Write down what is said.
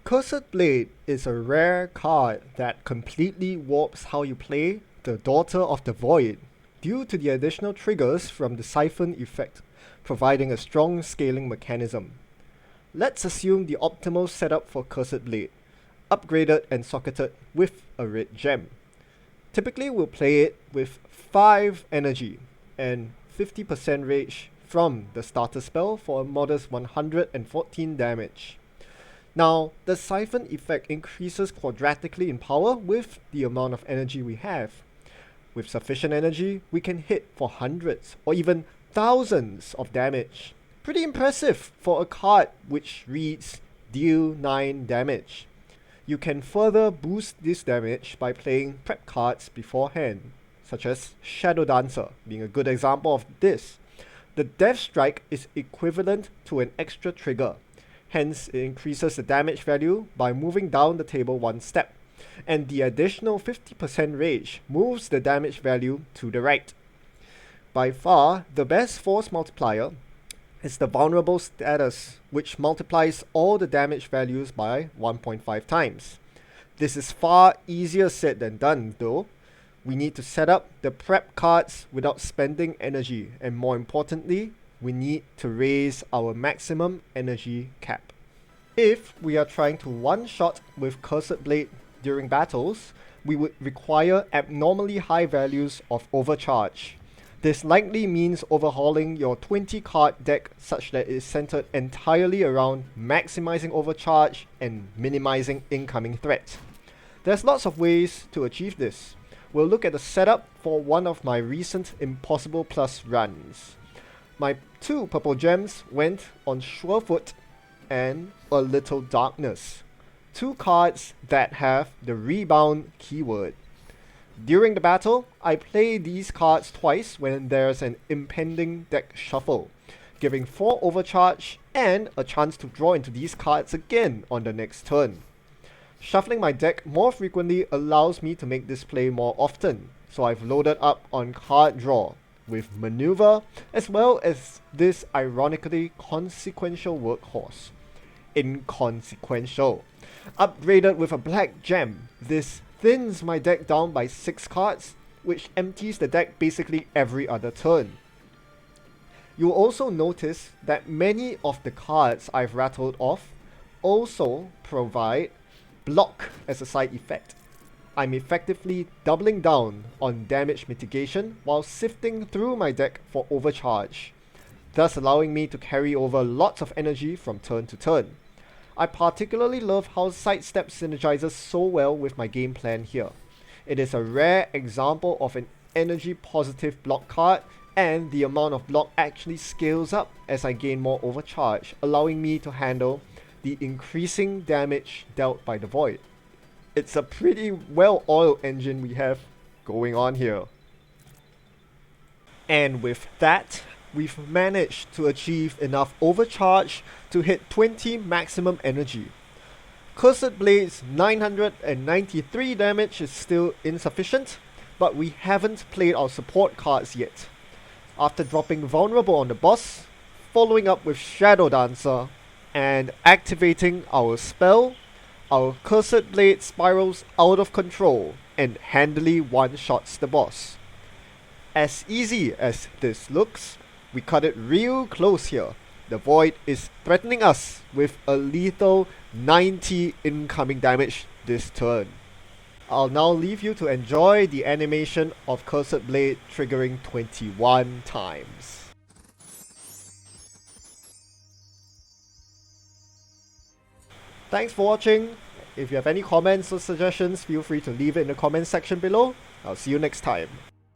Cursed Blade is a rare card that completely warps how you play the Daughter of the Void due to the additional triggers from the Siphon effect, providing a strong scaling mechanism. Let's assume the optimal setup for Cursed Blade, upgraded and socketed with a red gem. Typically we'll play it with 5 energy and 50% rage from the starter spell for a modest 114 damage. Now, the Siphon effect increases quadratically in power with the amount of energy we have. With sufficient energy, we can hit for hundreds or even thousands of damage. Pretty impressive for a card which reads deal 9 damage. You can further boost this damage by playing prep cards beforehand, such as Shadow Dancer being a good example of this. The Death Strike is equivalent to an extra trigger. Hence, it increases the damage value by moving down the table one step, and the additional 50% rage moves the damage value to the right. By far, the best force multiplier is the vulnerable status, which multiplies all the damage values by 1.5 times. This is far easier said than done though. We need to set up the prep cards without spending energy, and more importantly, we need to raise our maximum energy cap. If we are trying to one-shot with Cursed Blade during battles, we would require abnormally high values of overcharge. This likely means overhauling your 20 card deck such that it is centered entirely around maximizing overcharge and minimizing incoming threats. There's lots of ways to achieve this. We'll look at the setup for one of my recent Impossible Plus runs. My 2 purple gems went on Surefoot and A Little Darkness, 2 cards that have the rebound keyword. During the battle, I play these cards twice when there's an impending deck shuffle, giving 4 overcharge and a chance to draw into these cards again on the next turn. Shuffling my deck more frequently allows me to make this play more often, so I've loaded up on card draw with maneuver as well as this ironically consequential workhorse. Inconsequential. Upgraded with a black gem, this thins my deck down by 6 cards, which empties the deck basically every other turn. You'll also notice that many of the cards I've rattled off also provide block as a side effect. I'm effectively doubling down on damage mitigation while sifting through my deck for overcharge, thus allowing me to carry over lots of energy from turn to turn. I particularly love how Sidestep synergizes so well with my game plan here. It is a rare example of an energy positive block card, and the amount of block actually scales up as I gain more overcharge, allowing me to handle the increasing damage dealt by the Void. It's a pretty well-oiled engine we have going on here. And with that, we've managed to achieve enough overcharge to hit 20 maximum energy. Cursed Blade's 993 damage is still insufficient, but we haven't played our support cards yet. After dropping Vulnerable on the boss, following up with Shadow Dancer, and activating our spell, our Cursed Blade spirals out of control and handily one-shots the boss. As easy as this looks, we cut it real close here. The Void is threatening us with a lethal 90 incoming damage this turn. I'll now leave you to enjoy the animation of Cursed Blade triggering 21 times. Thanks for watching. If you have any comments or suggestions, feel free to leave it in the comments section below. I'll see you next time.